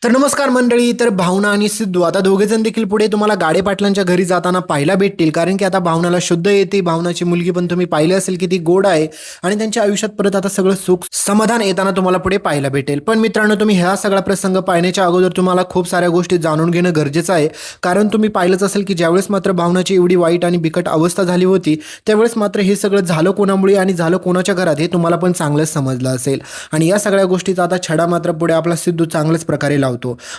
तर नमस्कार मंडळी. तर भावना आणि सिद्धू आता दोघेजण देखील पुढे तुम्हाला गाडे पाटलांच्या घरी जाताना पाहायला भेटतील, कारण की आता भावनाला शुद्ध येते. भावनाची मुलगी पण तुम्ही पाहिली असेल की ती गोड आहे आणि त्यांच्या आयुष्यात परत आता सगळं सुख समाधान येताना तुम्हाला पुढे पाहायला भेटेल. पण मित्रांनो, तुम्ही ह्या सगळा प्रसंग पाहण्याच्या अगोदर तुम्हाला खूप साऱ्या गोष्टी जाणून घेणं गरजेचं आहे, कारण तुम्ही पाहिलंच असेल की ज्यावेळेस मात्र भावनाची एवढी वाईट आणि बिकट अवस्था झाली होती त्यावेळेस मात्र हे सगळं झालं कोणामुळे आणि झालं कोणाच्या घरात हे तुम्हाला पण चांगलंच समजलं असेल. आणि या सगळ्या गोष्टीचा आता छडा मात्र पुढे आपला सिद्धू चांगल्याच प्रकारे लावतो.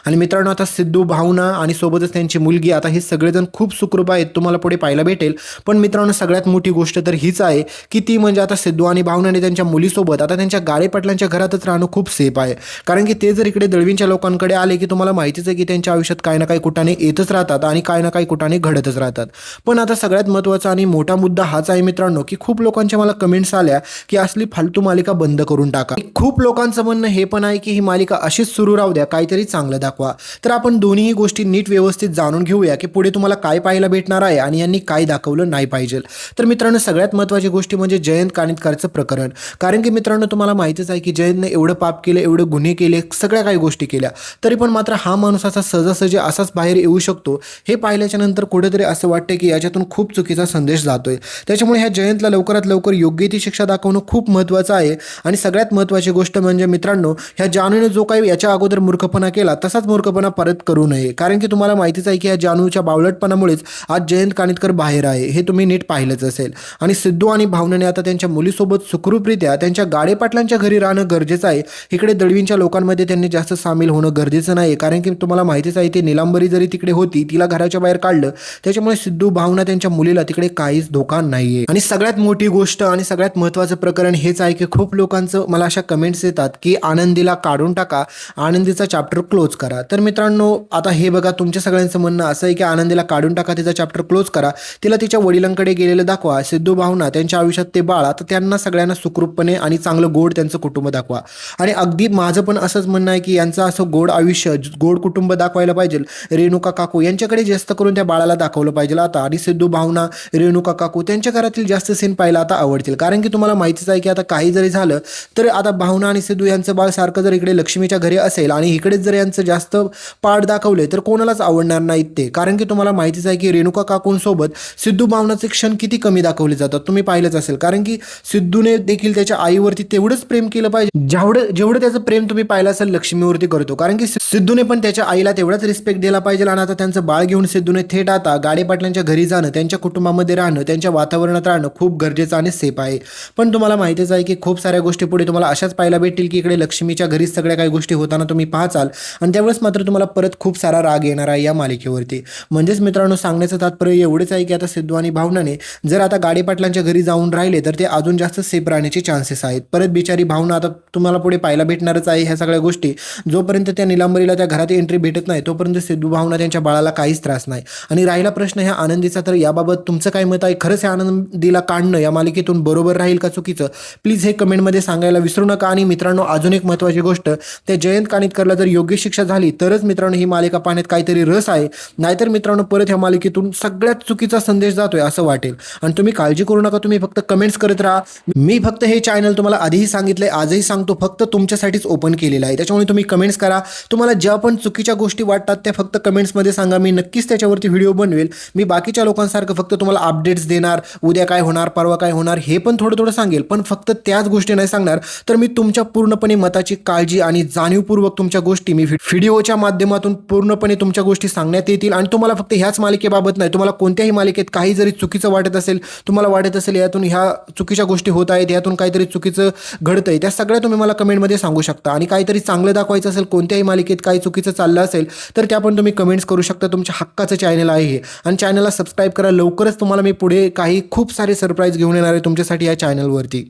आणि मित्रांनो, आता सिद्धू, भावना आणि सोबतच त्यांची मुलगी आता हे सगळेजण खूप सुखरूप आहेत, तुम्हाला पुढे पाहायला भेटेल. पण मित्रांनो, सगळ्यात मोठी गोष्ट तर हीच आहे की ती म्हणजे आता सिद्धू आणि भावनाने त्यांच्या मुलीसोबत आता त्यांच्या गाडे पाटलांच्या घरातच राहणं खूप सेफ आहे. कारण की ते जर इकडे दळवींच्या लोकांकडे आले की तुम्हाला माहितीच आहे की त्यांच्या आयुष्यात काही ना काही कुठाने येतच राहतात आणि काही ना काही कुठाने घडतच राहतात. पण आता सगळ्यात महत्त्वाचा आणि मोठा मुद्दा हाच आहे मित्रांनो, की खूप लोकांच्या मला कमेंट्स आल्या की असली फालतू मालिका बंद करून टाका. खूप लोकांचं म्हणणं हे पण आहे की ही मालिका अशीच सुरू राहू द्या, काहीतरी चांगलं दाखवा. तर आपण दोन्ही गोष्टी नीट व्यवस्थित जाणून घेऊया की पुढे तुम्हाला काय पाहायला भेटणार आहे आणि यांनी काय दाखवलं नाही पाहिजे. तर मित्रांनो, सगळ्यात महत्त्वाची गोष्ट म्हणजे जयंत कानिटकरचं प्रकरण. कारण की मित्रांनो, तुम्हाला माहितीच आहे की जयंतने एवढं पाप केलं, एवढे गुन्हे केले, सगळ्या काही गोष्टी केल्या, तरी पण मात्र हा माणूस असा सहजासहजी असाच बाहेर येऊ शकतो हे पाहिल्याच्या नंतर कुठेतरी असं वाटतं की याच्यातून खूप चुकीचा संदेश जातोय. त्याच्यामुळे ह्या जयंतला लवकरात लवकर योग्य ती शिक्षा दाखवणं खूप महत्त्वाचं आहे. आणि सगळ्यात महत्त्वाची गोष्ट म्हणजे मित्रांनो, ह्या जानूने जो काही याच्या अगोदर मूर्खपणा केला तसाच मूर्खपणा परत करू नये. कारण की तुम्हाला माहितीच आहे की या जानूच्या बावळटपणामुळेच आज जयंत कानिटकर बाहेर आहे, हे तुम्ही नीट पाहिलंच असेल. आणि सिद्धू आणि भावनाने आता त्यांच्या मुलीसोबत सुखरूपरित्या त्यांच्या गाडे पाटलांच्या घरी राहणं गरजेचं आहे. इकडे दळवींच्या लोकांमध्ये त्यांनी जास्त सामील होणं गरजेचं नाही, कारण की तुम्हाला माहितीच आहे ते निलांबरी जरी तिकडे होती, तिला घराच्या बाहेर काढलं, त्याच्यामुळे सिद्धू, भावना, त्यांच्या मुलीला तिकडे काहीच धोका नाहीये. आणि सगळ्यात मोठी गोष्ट आणि सगळ्यात महत्त्वाचं प्रकरण हेच आहे की खूप लोकांचं मला अशा कमेंट्स येतात की आनंदीला काढून टाका, आनंदीचा चॅप्टर क्लोज करा. तर मित्रांनो, आता हे बघा, तुमच्या सगळ्यांचं म्हणणं असं आहे की आनंदीला काढून टाका, तिचा चॅप्टर क्लोज करा, तिला तिच्या वडिलांकडे गेलेलं दाखवा. सिद्धू, भावना, त्यांच्या आयुष्यात ते बाळ, आता त्यांना सगळ्यांना सुखरूपपणे आणि चांगलं गोड त्यांचं कुटुंब दाखवा. आणि अगदी माझं पण असंच म्हणणं आहे की यांचं असं गोड आयुष्य, गोड कुटुंब दाखवायला पाहिजे. रेणुका काकू यांच्याकडे जास्त करून त्या बाळाला दाखवलं पाहिजे आता. आणि सिद्धू, भावना, रेणुका काकू त्यांच्या घरातील जास्त सीन पाहायला आता आवडतील. कारण की तुम्हाला माहितीच आहे की आता काही जरी झालं तर आता भावना आणि सिद्धू यांचं बाळ सारखं जर इकडे लक्ष्मीच्या घरी असेल आणि इकडेच जर यांचं जास्त पाठ दाखवले तर कोणालाच आवडणार नाहीत ते. कारण की तुम्हाला माहितीच आहे की रेणुका काकूंसोबत सिद्धू, भावनाचे क्षण किती कमी दाखवले जातात, तुम्ही पाहिलंच असेल. कारण की सिद्धूने देखील त्याच्या आईवरती तेवढंच प्रेम केलं पाहिजे जेवढं त्याचं प्रेम तुम्ही पाहिलं असेल लक्ष्मीवरती करतो. कारण की सिद्धूने पण त्याच्या आईला तेवढाच रिस्पेक्ट दिला पाहिजे. आणि आता त्यांचं बाळ घेऊन सिद्धूने थेट आता गाडे पाटलांच्या घरी जाणं, त्यांच्या कुटुंबामध्ये राहणं, त्यांच्या वातावरणात राहणं खूप गरजेचं आणि सेफ आहे. पण तुम्हाला माहितीच आहे की खूप साऱ्या गोष्टी पुढे तुम्हाला अशाच पाहायला भेटतील की इकडे लक्ष्मीच्या घरीच सगळ्या काही गोष्टी होताना तुम्ही पाहाचाल आणि त्यावेळेस मात्र तुम्हाला परत खूप सारा राग येणार आहे या मालिकेवरती. म्हणजेच मित्रांनो, सांगण्याचं तात्पर्य एवढंच आहे की आता सिद्धू आणि भावनाने जर आता गाडे पाटलांच्या घरी जाऊन राहिले तर ते अजून जास्त सेफ राहण्याचे चान्सेस आहेत. परत बिचारी भावना आता तुम्हाला पुढे पाहायला भेटणारच आहे ह्या सगळ्या गोष्टी. जोपर्यंत त्या निलांबरीला त्या घरात एंट्री भेटत नाही तोपर्यंत सिद्धू, भावना, त्यांच्या बाळाला काहीच त्रास नाही. आणि राहिला प्रश्न ह्या आनंदीचा, तर याबाबत तुमचं काय मत आहे? खरंच ह्या आनंदीला काढणं या मालिकेतून बरोबर राहील का चुकीचं? प्लीज हे कमेंटमध्ये सांगायला विसरू नका. आणि मित्रांनो, अजून एक महत्त्वाची गोष्ट, त्या जयंत कानिटकरला जर योग्य शिक्षा झाली तरच मित्रांनो ही मालिका पाहण्यात काहीतरी रस आहे. नाहीतर मित्रांनो, परत ह्या मालिकेतून सगळ्यात चुकीचा संदेश जातोय असं वाटेल. आणि तुम्ही काळजी करू नका, तुम्ही फक्त कमेंट्स करत राहा. मी फक्त हे चॅनल तुम्हाला आधीही सांगितलंय, आजही सांगतो, फक्त तुमच्यासाठीच ओपन केलेलं आहे. त्याच्यामुळे तुम्ही कमेंट्स करा. तुम्हाला ज्या पण चुकीच्या गोष्टी वाटतात त्या फक्त कमेंट्समध्ये सांगा. मी नक्कीच त्याच्यावरती व्हिडिओ बनवेल. मी बाकीच्या लोकांसारखं फक्त तुम्हाला अपडेट्स देणार, उद्या काय होणार, परवा काय होणार हे पण थोडं थोडं सांगेल, पण फक्त त्याच गोष्टी नाही सांगणार. तर मी तुमच्या पूर्णपणे मताची काळजी आणि जाणीवपूर्वक तुमच्या गोष्टी मी व्हिडिओच्या माध्यमातून पूर्णपणे तुमच्या गोष्टी सांगण्यात येतील. आणि तुम्हाला फक्त ह्याच मालिकेबाबत नाही, तुम्हाला कोणत्याही मालिकेत काही जरी चुकीचं वाटत असेल, तुम्हाला वाटत असेल यातून ह्या चुकीच्या गोष्टी होत आहेत, यातून काहीतरी चुकीचं घडतंय, त्या सगळ्या तुम्ही मला कमेंटमध्ये सांगू शकता. आणि काहीतरी चांगलं दाखवायचं असेल, कोणत्याही मालिकेत काही चुकीचं चाललं असेल तर त्या पण तुम्ही कमेंट्स करू शकता. तुमच्या हक्काचं चॅनल आहे हे. आणि चॅनलला सबस्क्राईब करा. लवकरच तुम्हाला मी पुढे काही खूप सारे सरप्राईज घेऊन येणार आहे तुमच्यासाठी या चॅनलवरती.